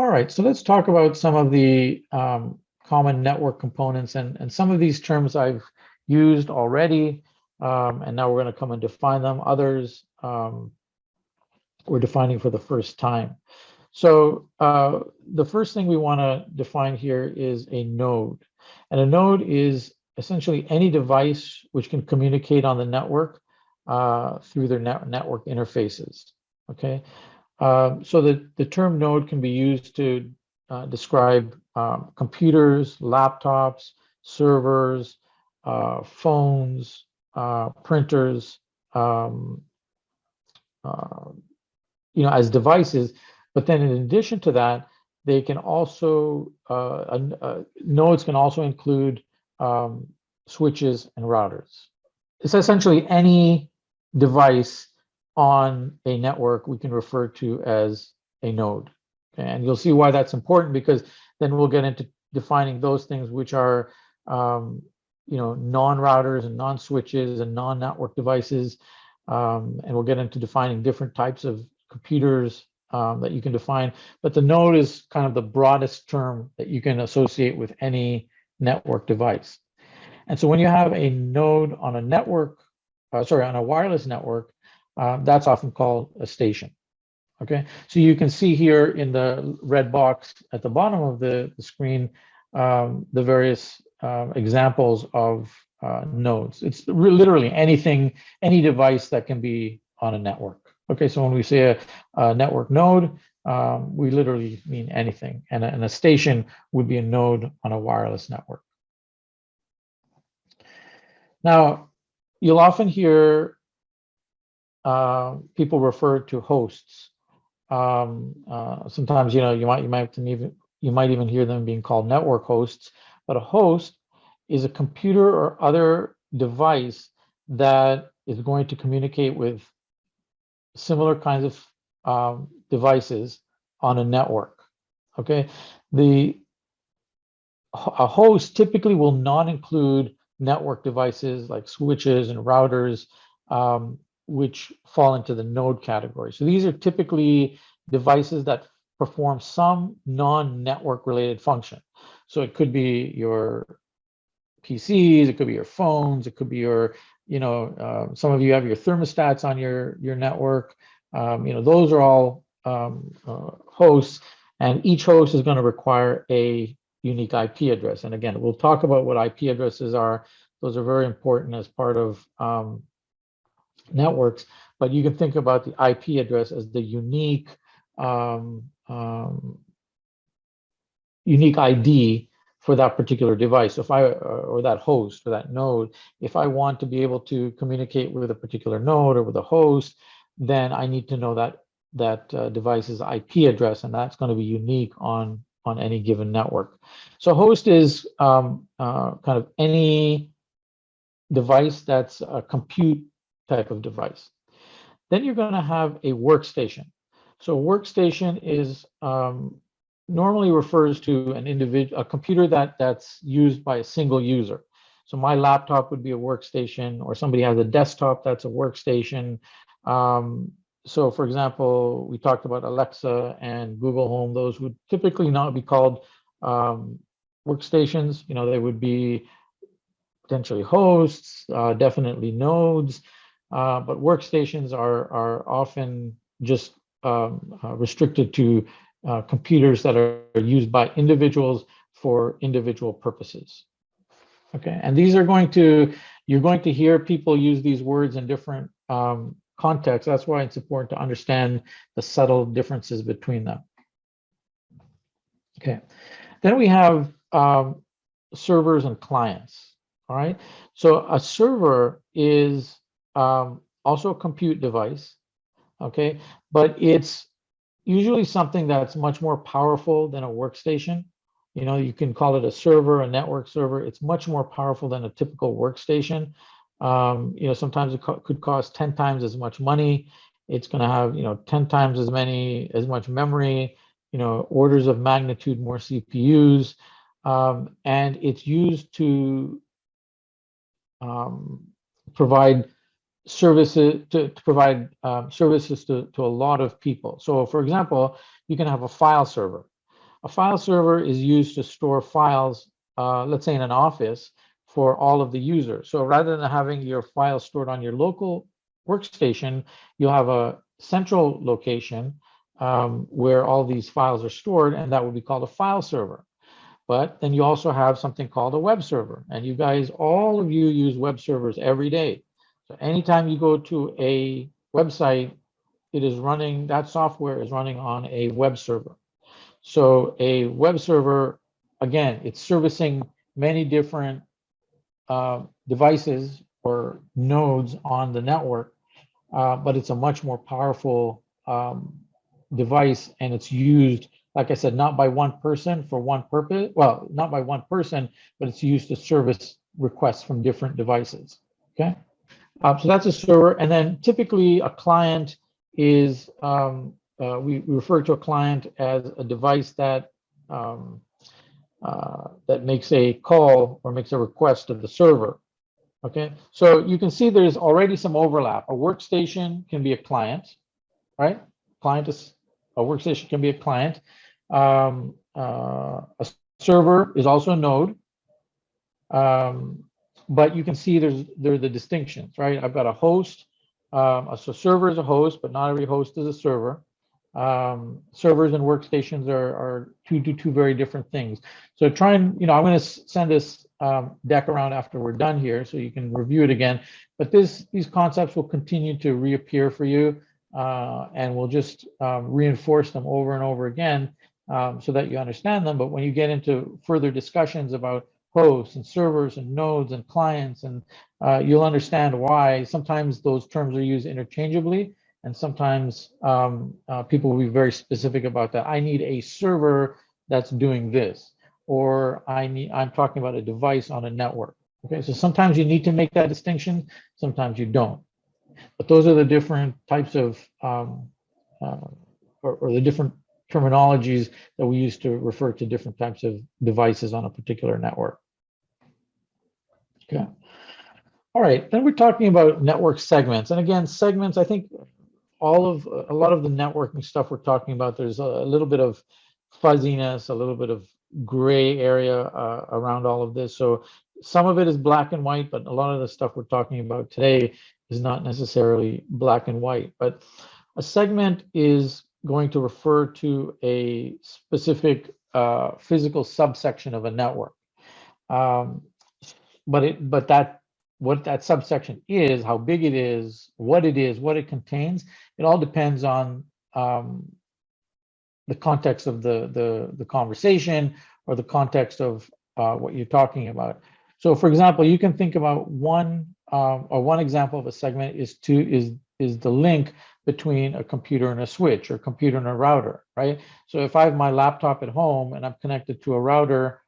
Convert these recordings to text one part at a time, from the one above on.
All right, so let's talk about some of the common network components, and some of these terms I've used already, and now we're going to come and define them. Others we're defining for the first time. So the first thing we want to define here is a node. And a node is essentially any device which can communicate on the network through their network interfaces. Okay, so the term node can be used to describe computers, laptops, servers, phones, printers, as devices. But then in addition to that, they can also, nodes can also include switches and routers. It's essentially any device on a network we can refer to as a node. Okay? And you'll see why that's important, because then we'll get into defining those things which are non-routers and non-switches and non-network devices. And we'll get into defining different types of computers that you can define. But the node is kind of the broadest term that you can associate with any network device. And so when you have a node on a network, on a wireless network, that's often called a station. Okay, so you can see here in the red box at the bottom of the screen the various examples of nodes. It's literally anything, any device that can be on a network. Okay, so when we say a network node, we literally mean anything, and a station would be a node on a wireless network. Now, you'll often hear people refer to hosts. Sometimes, you might even hear them being called network hosts. But a host is a computer or other device that is going to communicate with similar kinds of devices on a network. Okay, a host typically will not include network devices like switches and routers, which fall into the node category. So these are typically devices that perform some non-network related function. So it could be your PCs, it could be your phones, it could be your, some of you have your thermostats on your network. Those are all hosts, and each host is going to require a unique IP address. And again, we'll talk about what IP addresses are. Those are very important as part of networks, but you can think about the IP address as the unique unique ID for that particular device. If I, or that host, or that node, if I want to be able to communicate with a particular node or with a host, then I need to know that device's IP address, and that's going to be unique on any given network. So host is kind of any device that's a compute type of device. Then you're going to have a workstation. So a workstation is normally refers to a computer that's used by a single user. So my laptop would be a workstation, or somebody has a desktop that's a workstation. So for example, we talked about Alexa and Google Home. Those would typically not be called workstations. They would be potentially hosts, definitely nodes, but workstations are often just restricted to computers that are used by individuals for individual purposes. Okay, and these are you're going to hear people use these words in different contexts. That's why it's important to understand the subtle differences between them. Okay, then we have servers and clients. All right, so a server is also a compute device. Okay, but it's usually something that's much more powerful than a workstation. You can call it a server, a network server. It's much more powerful than a typical workstation. Sometimes it could cost 10 times as much money. It's going to have 10 times as much memory, orders of magnitude more CPUs, and it's used to provide services to a lot of people. So for example, you can have a file server. A file server is used to store files, let's say in an office, for all of the users. So rather than having your files stored on your local workstation, you'll have a central location where all these files are stored, and that would be called a file server. But then you also have something called a web server. And you guys, all of you use web servers every day. So anytime you go to a website, it is running, that software is running on a web server. So a web server, again, it's servicing many different devices or nodes on the network, but it's a much more powerful device, and it's used, like I said, not by one person for one purpose. Well, not by one person, but it's used to service requests from different devices. Okay, so that's a server, and then typically a client is we refer to a client as a device that that makes a call or makes a request to the server. Okay, so you can see there's already some overlap. A workstation can be a client, right? Client is a workstation can be a client. A server is also a node, but you can see there are the distinctions, right? I've got a host. So server is a host, but not every host is a server. Servers and workstations are two very different things. So try and, I'm going to send this deck around after we're done here so you can review it again. But these concepts will continue to reappear for you, and we'll just reinforce them over and over again so that you understand them. But when you get into further discussions about hosts and servers and nodes and clients, and you'll understand why sometimes those terms are used interchangeably. And sometimes people will be very specific about that. I need a server that's doing this, or I'm talking about a device on a network. Okay, so sometimes you need to make that distinction, sometimes you don't. But those are the different types of, or the different terminologies that we use to refer to different types of devices on a particular network. Okay. All right, then we're talking about network segments. And again, segments, I think a lot of the networking stuff we're talking about, there's a little bit of fuzziness, a little bit of gray area around all of this. So some of it is black and white, but a lot of the stuff we're talking about today is not necessarily black and white. But a segment is going to refer to a specific physical subsection of a network. What that subsection is, how big it is, what it contains, it all depends on the context of the conversation or the context of what you're talking about. So, for example, you can think about one example of a segment is the link between a computer and a switch, or computer and a router, right? So if I have my laptop at home and I'm connected to a router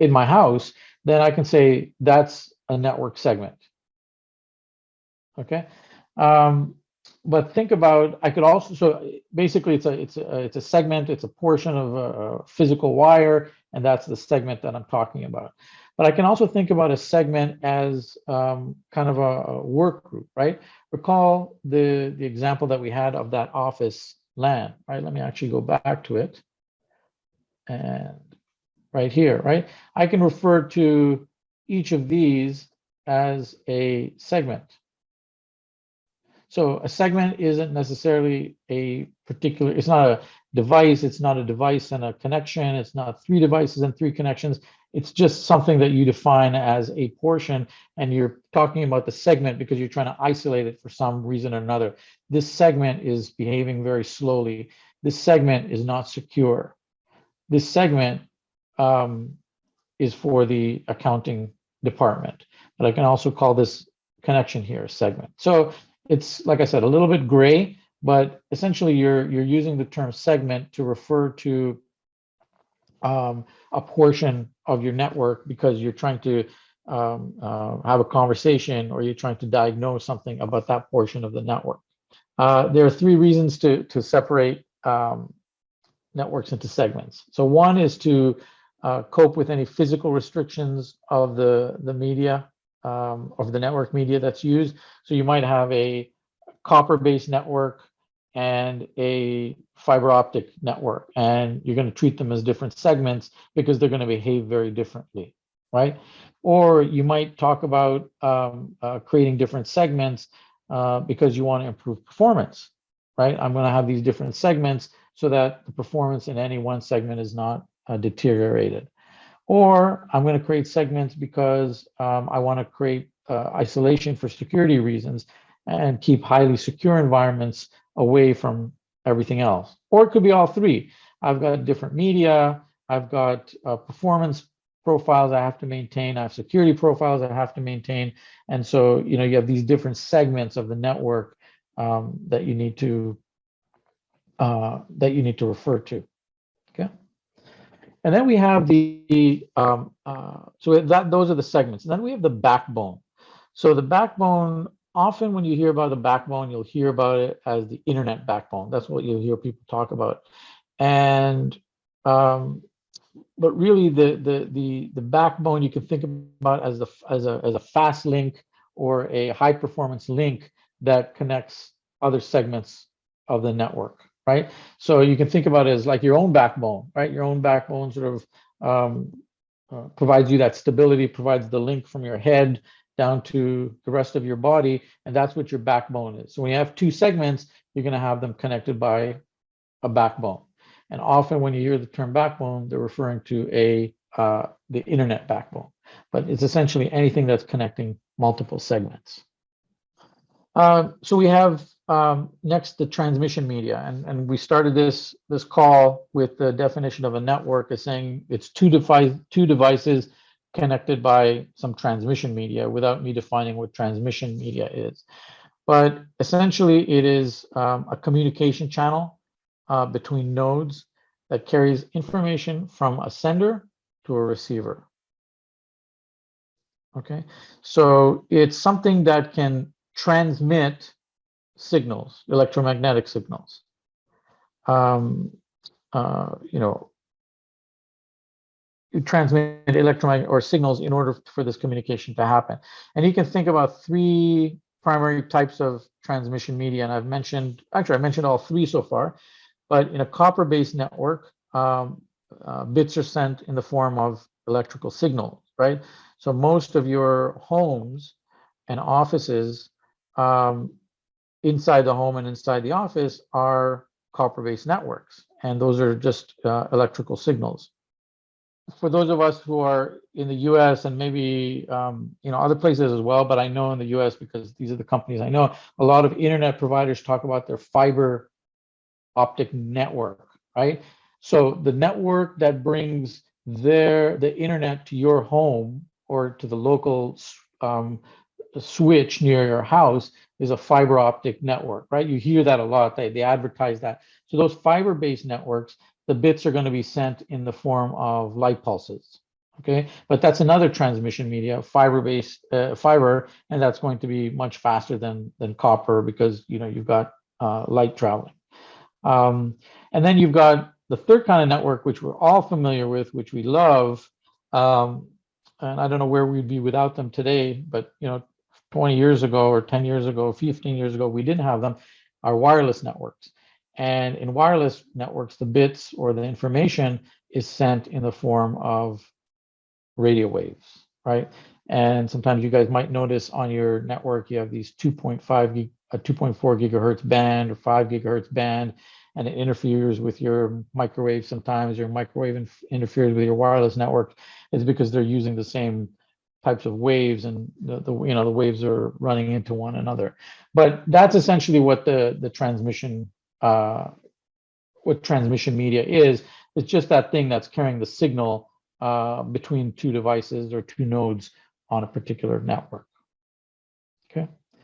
in my house, then I can say that's a network segment. Okay, but think about, I could also, so basically it's a segment, it's a portion of a physical wire, and that's the segment that I'm talking about. But I can also think about a segment as kind of a work group, right? Recall the example that we had of that office LAN, right? Let me actually go back to it. And right here, right? I can refer to each of these as a segment. So a segment isn't necessarily a particular, it's not a device, it's not a device and a connection, it's not three devices and three connections. It's just something that you define as a portion, and you're talking about the segment because you're trying to isolate it for some reason or another. This segment is behaving very slowly. This segment is not secure. This segment is for the accounting department, but I can also call this connection here a segment. So it's, like I said, a little bit gray, but essentially you're using the term segment to refer to a portion of your network because you're trying to have a conversation, or you're trying to diagnose something about that portion of the network. There are three reasons to separate networks into segments. So one is to cope with any physical restrictions of the media, of the network media that's used. So you might have a copper-based network and a fiber optic network, and you're going to treat them as different segments because they're going to behave very differently, right? Or you might talk about creating different segments because you want to improve performance, right? I'm going to have these different segments so that the performance in any one segment is not deteriorated. Or I'm going to create segments because I want to create isolation for security reasons and keep highly secure environments away from everything else. Or it could be all three. I've got different media, I've got performance profiles I have to maintain, I have security profiles I have to maintain. And so, you know, you have these different segments of the network that you need to refer to. Okay. And then we have those are the segments. And then we have the backbone. So the backbone, often when you hear about the backbone, you'll hear about it as the internet backbone. That's what you'll hear people talk about. And but really the backbone you can think about as a fast link or a high performance link that connects other segments of the network, right? So you can think about it as like your own backbone, right? Your own backbone sort of provides you that stability, provides the link from your head down to the rest of your body, and that's what your backbone is. So when you have two segments, you're going to have them connected by a backbone. And often when you hear the term backbone, they're referring to the internet backbone, but it's essentially anything that's connecting multiple segments. So we have next the transmission media, and we started this call with the definition of a network as saying it's two devices connected by some transmission media without me defining what transmission media is. But essentially it is a communication channel between nodes that carries information from a sender to a receiver. Okay, so it's something that can transmit signals, electromagnetic signals. You know, you transmit electromagnetic or signals in order for this communication to happen. And you can think about three primary types of transmission media, and I mentioned all three so far. But in a copper-based network, bits are sent in the form of electrical signals, right? So most of your homes and offices inside the home and inside the office are copper-based networks, and those are just electrical signals. For those of us who are in the US and maybe you know, other places as well, but I know in the US because these are the companies I know, a lot of internet providers talk about their fiber optic network, right? So the network that brings the internet to your home or to the local switch near your house is a fiber optic network, right? You hear that a lot. They advertise that. So those fiber-based networks, the bits are going to be sent in the form of light pulses. Okay, but that's another transmission media, fiber-based fiber, and that's going to be much faster than copper because you know you've got light traveling. And then you've got the third kind of network, which we're all familiar with, which we love. And I don't know where we'd be without them today, but you know, 20 years ago or 10 years ago, 15 years ago, we didn't have them, are wireless networks. And in wireless networks, the bits or the information is sent in the form of radio waves, right? And sometimes you guys might notice on your network, you have these 2.4 gigahertz band or 5 gigahertz band, and it interferes with your microwave sometimes. Your microwave interferes with your wireless network. It's because they're using the same types of waves, and the waves are running into one another. But that's essentially what the transmission media is. It's just that thing that's carrying the signal between two devices or two nodes on a particular network.